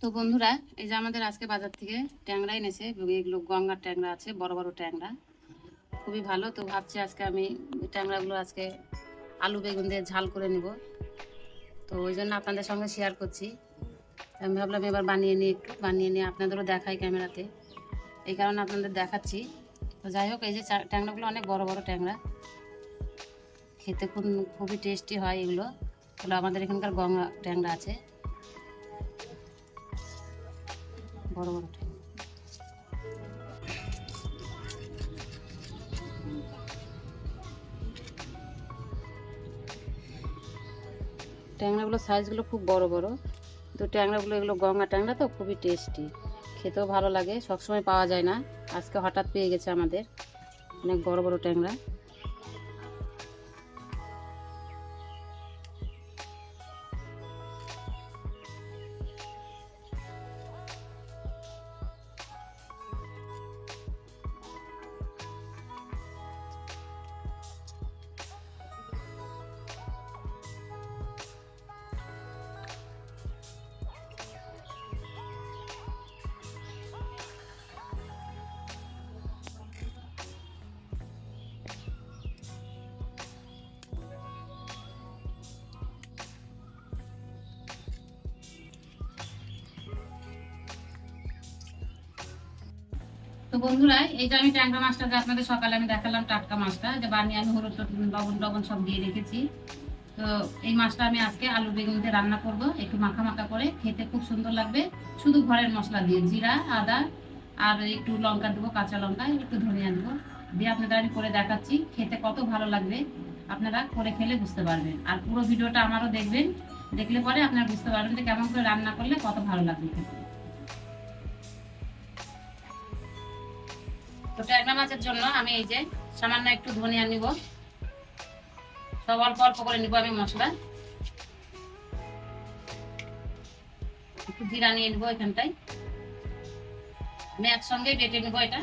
তো বন্ধুরা, এই যে আমাদের আজকে বাজার থেকে ট্যাংরা এনেছে এবং এগুলো গঙ্গার ট্যাংরা আছে, বড় বড় ট্যাংরা, খুবই ভালো। তো ভাবছি আজকে আমি এই ট্যাংরাগুলো আজকে আলু বেগুন দিয়ে ঝাল করে নিব। তো ওই জন্য আপনাদের সঙ্গে শেয়ার করছি। আমি ভাবলাম এবার বানিয়ে নিয়ে আপনাদেরও দেখাই ক্যামেরাতে, এই কারণে আপনাদের দেখাচ্ছি। তো যাই হোক, এই যে ট্যাংরাগুলো অনেক বড় বড় ট্যাংরা, খেতে খুবই টেস্টি হয় এগুলো। আমাদের এখানকার গঙ্গা ট্যাংরা আছে, বড় বড় ট্যাংরা। ট্যাংরাগুলো সাইজগুলো খুব বড় বড়। তো ট্যাংরাগুলো এগুলো গঙ্গা ট্যাংরা, তো খুবই টেস্টি, খেতেও ভালো লাগে। সবসময় পাওয়া যায় না, আজকে হঠাৎ পেয়ে গেছে আমাদের অনেক বড় বড় ট্যাংরা। তো বন্ধুরা, এই যে আমি ট্যাংরা মাছটা যে আপনাদের সকালে আমি দেখালাম, টাটকা মাছটা যে বানিয়ে আমি হলুদ লবণ টবণ সব দিয়ে রেখেছি। তো এই মাছটা আমি আজকে আলু বেগুন দিয়ে রান্না করব, একটু মাখা মাখা করে, খেতে খুব সুন্দর লাগবে। শুধু ঘরের মশলা দিয়ে, জিরা, আদা আর একটু লঙ্কা দেবো, কাঁচা লঙ্কা, একটু ধনিয়া দেবো, দিয়ে আপনাদের আমি করে দেখাচ্ছি। খেতে কত ভালো লাগবে আপনারা করে খেলে বুঝতে পারবেন। আর পুরো ভিডিওটা আমারও দেখবেন, দেখলে পরে আপনারা বুঝতে পারবেন যে কেমন করে রান্না করলে কত ভালো লাগবে খেতে। তো ট্যাংরা মাছের জন্য আমি এই যে সামান্য একটু ধনিয়া নিব, সব অল্প অল্প করে নিব আমি মশলা। একটু জিরা নিয়ে নিবো এখানটায়, আমি একসঙ্গে বেটে নিবো এটা।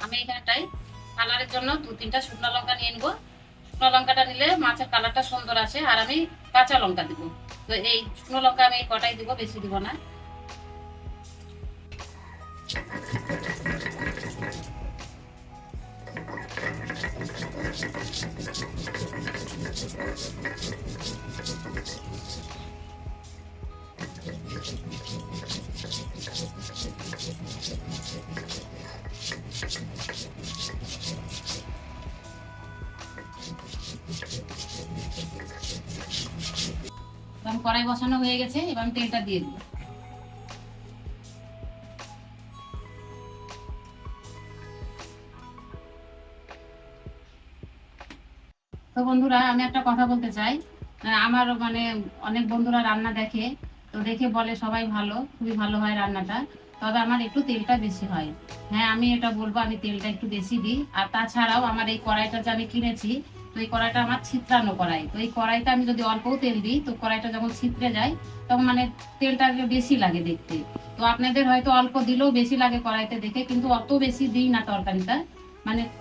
আমি এখানটায় কালারের জন্য 2-3টা শুকনো লঙ্কা নিয়ে নিবো। শুকনো লঙ্কাটা নিলে মাছের কালারটা সুন্দর আসে। আর আমি কাঁচা লঙ্কা দিব, তো এই শুকনো লঙ্কা আমি কটাই দিব, বেশি দিব না। কড়াই বসানো হয়ে গেছে, এবার আমি তেলটা দিয়ে দিব। তো বন্ধুরা, আমি একটা কথা বলতে চাই। আমার অনেক বন্ধুরা রান্না দেখে, তো দেখে বলে সবাই ভালো, খুবই ভালো হয় রান্নাটা, তবে আমার একটু তেলটা বেশি হয়। হ্যাঁ, আমি এটা বলবো, আমি তেলটা একটু বেশি দিই। আর তাছাড়াও আমার এই কড়াইটা যে আমি কিনেছি, তো এই কড়াইটা আমার ছিদ্রানো কড়াই। তো এই কড়াইতে আমি যদি অল্পও তেল দিই, তো কড়াইটা যখন ছিদ্রে যায় তখন তেলটা বেশি লাগে দেখতে। তো আপনাদের হয়তো অল্প দিলেও বেশি লাগে কড়াইতে দেখে, কিন্তু অত বেশি দিই না তরকারিটা।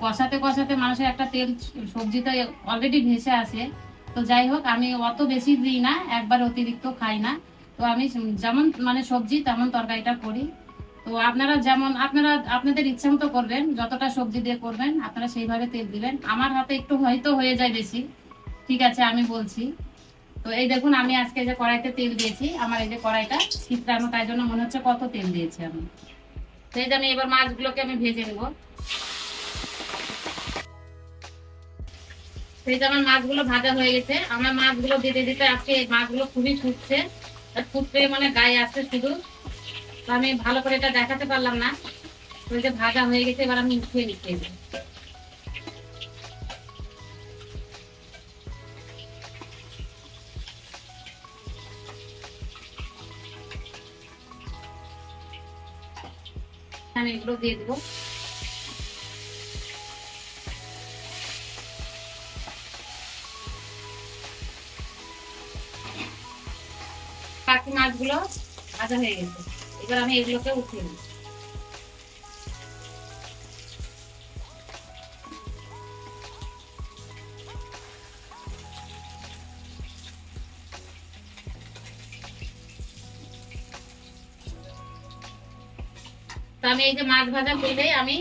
কষাতে কষাতে মানুষের একটা তেল সবজিতে অলরেডি ভেসে আসে। তো যাই হোক, আমি অত বেশি দিই না, একবার অতিরিক্ত খাই না। তো আমি যেমন সবজি তেমন তরকারিটা করি। তো আপনারা যেমন আপনাদের ইচ্ছা মতো করবেন, যতটা সবজি দিয়ে করবেন আপনারা সেইভাবে তেল দিবেন। আমার হাতে একটু হয়তো হয়ে যায় বেশি, ঠিক আছে, আমি বলছি। তো এই দেখুন, আমি আজকে যে কড়াইতে তেল দিয়েছি, আমার এই যে কড়াইটা ছিদ্রানো, তাই জন্য মনে হচ্ছে কত তেল দিয়েছি আমি। তো এই যে আমি এবার মাছগুলোকে আমি ভেজে নেবো। সেই যে আমার মাছগুলো ভাজা হয়ে গেছে, আমার মাছগুলো দিতে দিতে আজকে এই মাছগুলো খুবই ফুটছে, ফুটতে গায়ে আসছে শুধু। তো আমি ভালো করে এটা দেখাতে পারলাম না। ওই যে ভাজা হয়ে গেছে, এবার আমি উঠিয়ে নিচ্ছি। আমি এগুলো দিয়ে দেবো। বাকি মাছগুলো ভাজা হয়ে গেছে, এবার আমি এগুলোকে উঠিয়ে নিই। তো আমি এই যে মাছ ভাজা তেলে আমি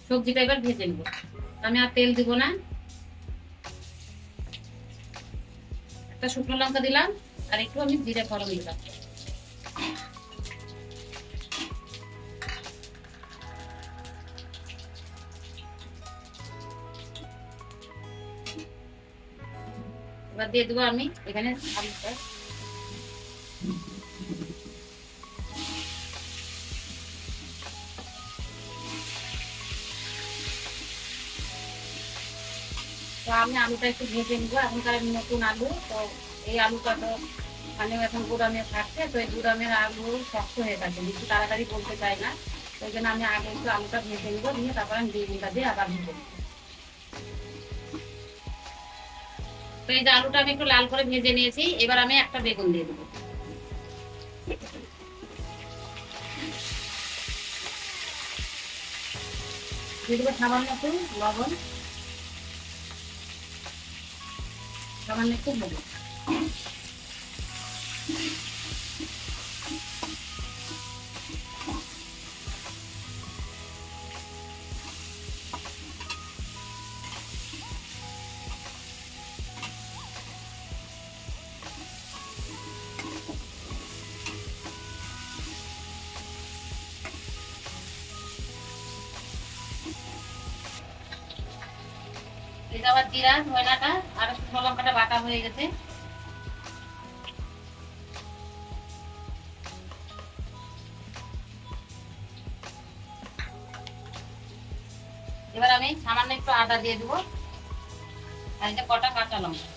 সবজিটা এবার ভেজে নেবো। আমি আর তেল দিব না, একটা শুকনো লঙ্কা দিলাম আর একটু আমি জিরে ফোড়ন দিলাম। এবার দিয়ে দেবো আমি এখানে আলুটা। তো আমি আলুটা একটু ভেজে নিবো, এখনকার নতুন আলু তো এই আলুটা তো মানে এখন গুঁড়ামের থাকছে, তো এই গুঁড়ামের আলু শক্ত হয়ে থাকে, একটু তাড়াতাড়ি বলতে চাই না, তো ওই জন্য আমি আগে একটু আলুটা ভেজে নিবো, নিয়ে তারপর আমি বেগুনটা দিয়ে আবার ভেজে নিবো। তো এই যে আলুটা আমি একটু লাল করে ভেজে নিয়েছি, এবার আমি একটা বেগুন দিয়ে দেবো। দিয়ে দেবো সামান্য একটু লবণ, সামান্য একটু হলুদ। এই যে আবার জিরা ধনেটা আর শুকনো লঙ্কাটা বাটা হয়ে গেছে। এবার আমি সামান্য একটু আদা দিয়ে দেবো আর এটা কটা কাঁচা লঙ্কা।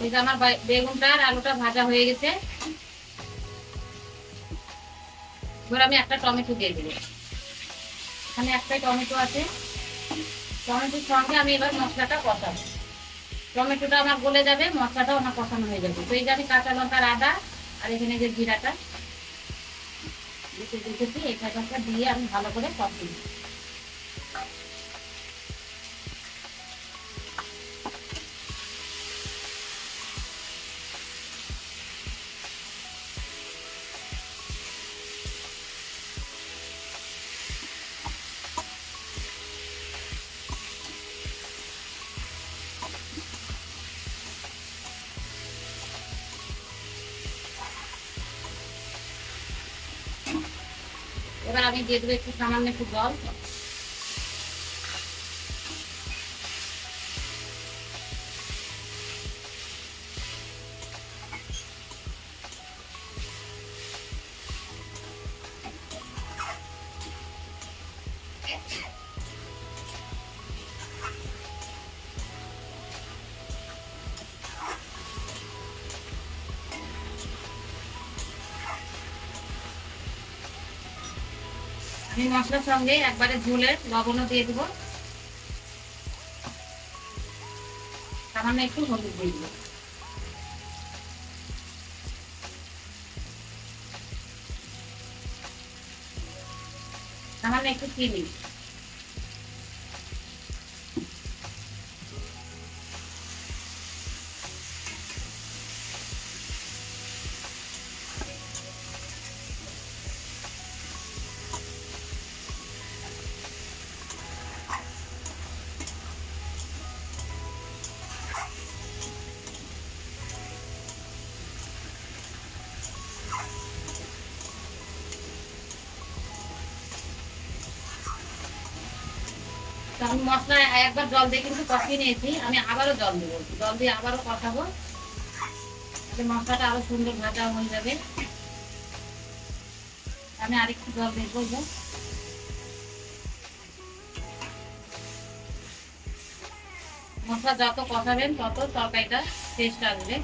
এই যে আমার বেগুনটা আর আলুটা ভাজা হয়ে গেছে, এবার আমি একটা টমেটো দিয়ে দেবো। এখানে একটাই টমেটো আছে, টমেটোর সঙ্গে আমি এবার মশলাটা কষাবো। টমেটোটা আমার গলে যাবে, মশলাটাও আমার কষানো হয়ে যাবে। তো এই যে আমি কাঁচা লঙ্কার আদা আর এখানে যে জিরাটা দিতে দিতেছি, এই কাঁচাটা দিয়ে আমি ভালো করে কষিয়ে নিই। এবার আমি দিয়ে দেবো একটু সামান্য একটু জল। আমি মশলার সঙ্গে একবারে ঝোলের লবণও দিয়ে দেবো, সামান্য একটু হলুদ দিয়ে দেবো, সামান্য একটু চিনি। তো আমি মশলা একবার জল দিয়ে কিন্তু কষিয়ে নিয়েছি, আমি আবারও জল দেবো, জল দিয়ে আবারও কষাবো, মশলাটা আরো সুন্দর ভাজা হয়ে যাবে। আমি আরেকটু জল দিয়ে করবো। মশলা যত কষাবেন তত তরকারিটা টেস্ট আসবে।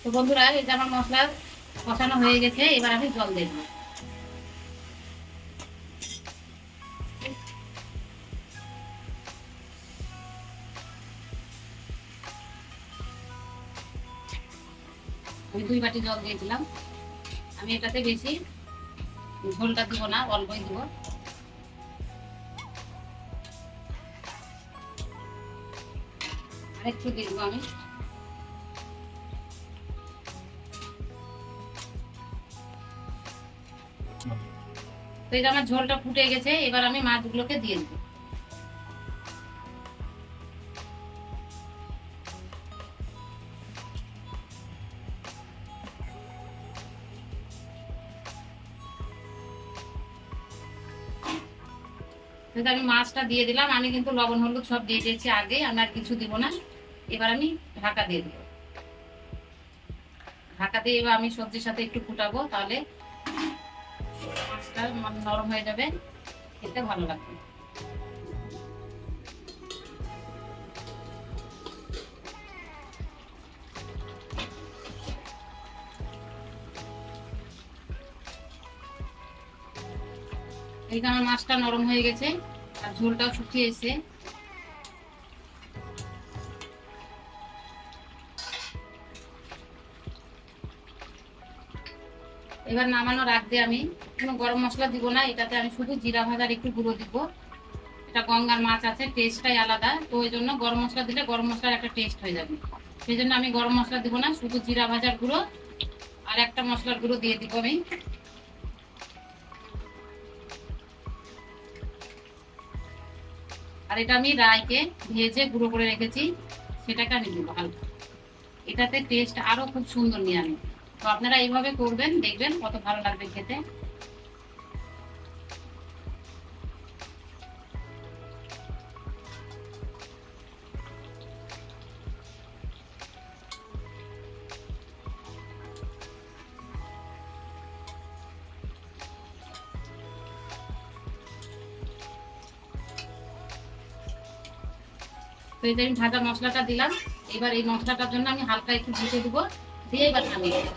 তো বন্ধুরা, এই যে আমার মশলা কষানো হয়ে গেছে, এবার আমি জল দেবো। আমি 2 বাটি জল দিয়ে দিলাম। আমি এটাতে বেশি ঝোলটা দিব না, অল্পই দিব। আর একটু দিয়ে দেবো আমি। তো এই যে আমার ঝোলটা ফুটে গেছে, এবার আমি মাছগুলোকে দিয়ে দেবো। আমি মাছটা দিয়ে দিলাম। আমি কিন্তু লবণ হলুদ সব দিয়ে দিয়েছি আগে, আমি আর কিছু দিব না। এবার আমি ঢাকা দিয়ে দেবো। ঢাকা দিয়ে এবার আমি সবজির সাথে একটু ফুটাবো, তাহলে মাছটা নরম হয়ে যাবে, খেতে ভালো লাগবে। এই যে আমার মাছটা নরম হয়ে গেছে আর ঝোলটাও শুকিয়ে এসেছে। এবার নামানোর আগে আমি কোনো গরম মশলা দিব না, এটাতে আমি শুধু জিরা ভাজার একটু গুঁড়ো দিব। এটা গঙ্গার মাছ আছে, টেস্টটাই আলাদা, তো ওই জন্য গরম মশলা দিলে গরম মশলার একটা টেস্ট হয়ে যাবে। সেই জন্য আমি গরম মশলা দিব না, শুধু জিরা ভাজার গুঁড়ো আর একটা মশলার গুঁড়ো দিয়ে দিব আমি। আর এটা আমি রাইকে ভেজে গুঁড়ো করে রেখেছি, সেটাকে আমি দিব হালকা। এটাতে টেস্ট আরো খুব সুন্দর নিয়ে আনে। তো আপনারা এইভাবে করবেন, দেখবেন কত ভালো লাগবে খেতে। তো এই যে আমি ভাজা মশলাটা দিলাম, এবার এই মশলাটার জন্য আমি হালকা একটু ভেজে দিব, দিয়ে এবার নামিয়ে দেব।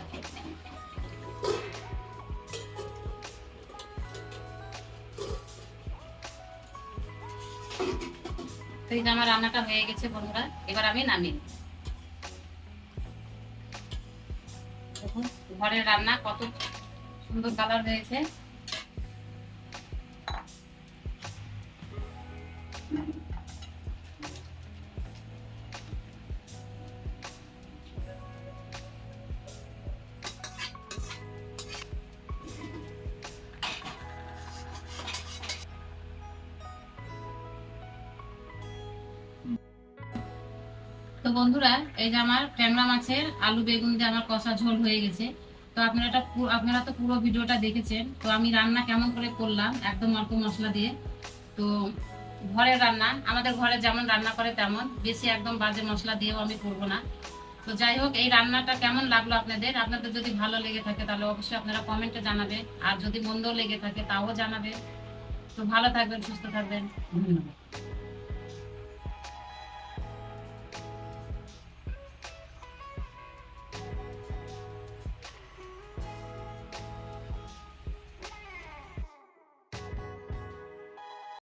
তো এই যে আমার রান্নাটা হয়ে গেছে বন্ধুরা, এবার আমি নামিয়ে নেব। দেখুন ঘরের রান্না কত সুন্দর কালার হয়েছে। তো বন্ধুরা, এই যে আমার ট্যাংরা মাছের আলু বেগুন দিয়ে আমার কষা ঝোল হয়ে গেছে। তো আপনারা তো পুরো ভিডিওটা দেখেছেন। তো আমি রান্না কেমন করে করলাম, একদম অল্প মশলা দিয়ে। তো ঘরের রান্না, আমাদের ঘরে যেমন রান্না করে তেমন, বেশি একদম বাজে মশলা দিয়েও আমি করবো না। তো যাই হোক, এই রান্নাটা কেমন লাগলো আপনাদের যদি ভালো লেগে থাকে তাহলে অবশ্যই আপনারা কমেন্টে জানাবেন, আর যদি মন্দ লেগে থাকে তাও জানাবেন। তো ভালো থাকবেন, সুস্থ থাকবেন, ধন্যবাদ।